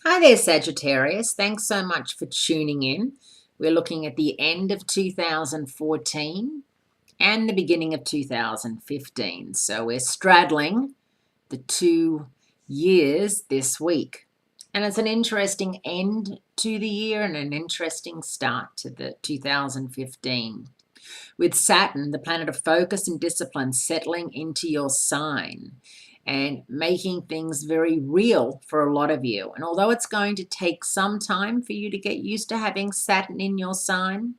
Hi there, Sagittarius. Thanks so much for tuning in. We're looking at the end of 2014 and the beginning of 2015. So we're straddling the 2 years this week. And it's an interesting end to the year and an interesting start to the 2015. With Saturn, the planet of focus and discipline, settling into your sign and making things very real for a lot of you. And although it's going to take some time for you to get used to having Saturn in your sign,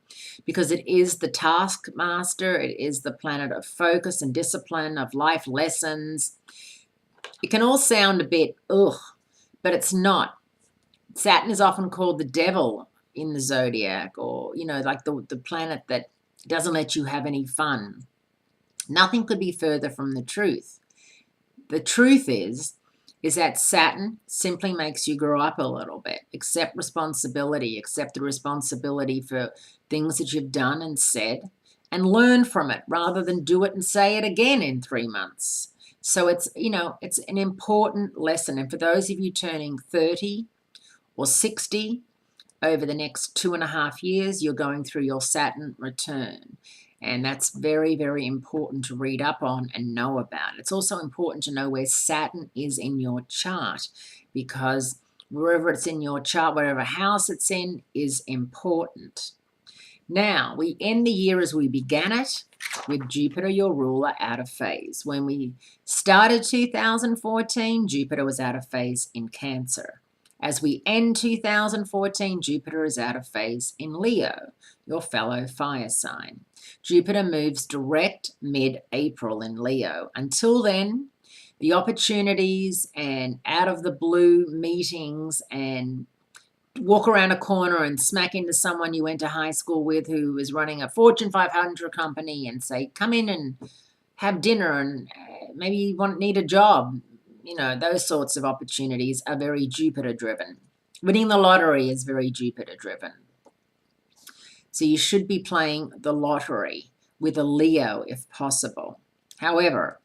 because it is the taskmaster, it is the planet of focus and discipline, of life lessons, it can all sound a bit ugh, but it's not. Saturn is often called the devil in the zodiac, or, like the planet that doesn't let you have any fun. Nothing could be further from the truth. The truth is that Saturn simply makes you grow up a little bit, accept responsibility, accept the responsibility for things that you've done and said, and learn from it rather than do it and say it again in 3 months. So it's an important lesson. And for those of you turning 30 or 60 over the next 2.5 years, you're going through your Saturn return. And that's very, very important to read up on and know about. It's also important to know where Saturn is in your chart, because wherever it's in your chart, whatever house it's in, is important. Now, we end the year as we began it, with Jupiter, your ruler, out of phase. When we started 2014, Jupiter was out of phase in Cancer. As we end 2014, Jupiter is out of phase in Leo, your fellow fire sign. Jupiter moves direct mid-April in Leo. Until then, the opportunities and out of the blue meetings and walk around a corner and smack into someone you went to high school with who is running a Fortune 500 company and say, come in and have dinner and maybe you need a job. Those sorts of opportunities are very Jupiter-driven. Winning the lottery is very Jupiter-driven. So you should be playing the lottery with a Leo if possible. However,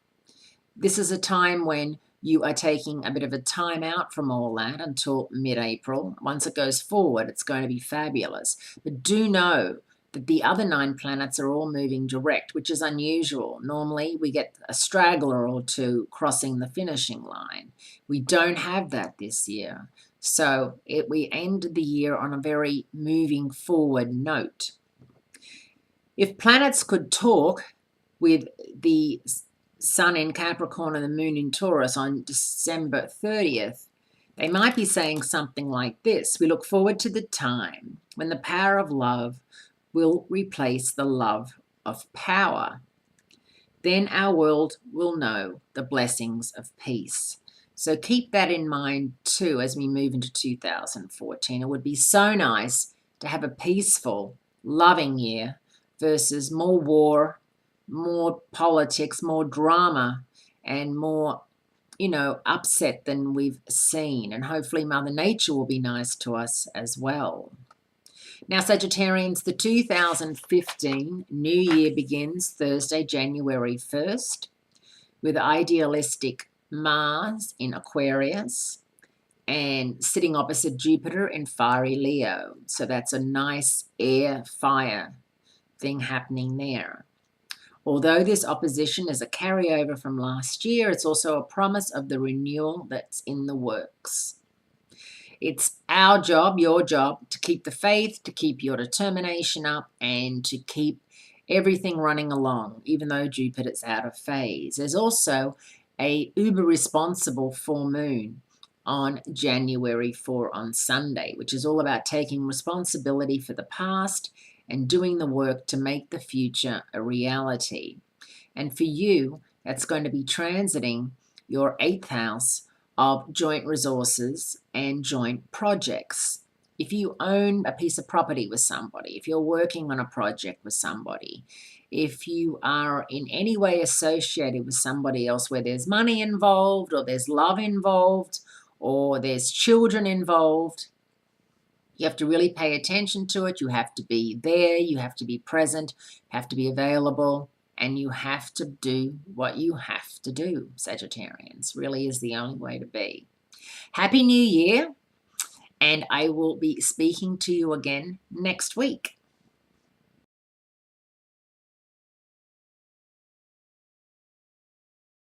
this is a time when you are taking a bit of a time out from all that until mid-April. Once it goes forward, it's going to be fabulous. But do know that the other 9 planets are all moving direct, which is unusual. Normally, we get a straggler or two crossing the finishing line. We don't have that this year. So we end the year on a very moving forward note. If planets could talk with the Sun in Capricorn and the Moon in Taurus on December 30th, they might be saying something like this: we look forward to the time when the power of love will replace the love of power. Then our world will know the blessings of peace. So keep that in mind too as we move into 2014. It would be so nice to have a peaceful, loving year versus more war, more politics, more drama, and more, upset than we've seen. And hopefully Mother Nature will be nice to us as well. Now, Sagittarians, the 2015 New Year begins Thursday, January 1st, with idealistic Mars in Aquarius and sitting opposite Jupiter in fiery Leo. So that's a nice air fire thing happening there. Although this opposition is a carryover from last year, it's also a promise of the renewal that's in the works. It's our job, your job, to keep the faith, to keep your determination up, and to keep everything running along, even though Jupiter's out of phase. There's also a uber responsible full moon on January 4 on Sunday, which is all about taking responsibility for the past and doing the work to make the future a reality. And for you, that's going to be transiting your 8th house of joint resources and joint projects. If you own a piece of property with somebody, if you're working on a project with somebody, if you are in any way associated with somebody else where there's money involved or there's love involved or there's children involved, you have to really pay attention to it. You have to be there. You have to be present. You have to be available. And you have to do what you have to do, Sagittarians. Really is the only way to be. Happy New Year. and I will be speaking to you again next week.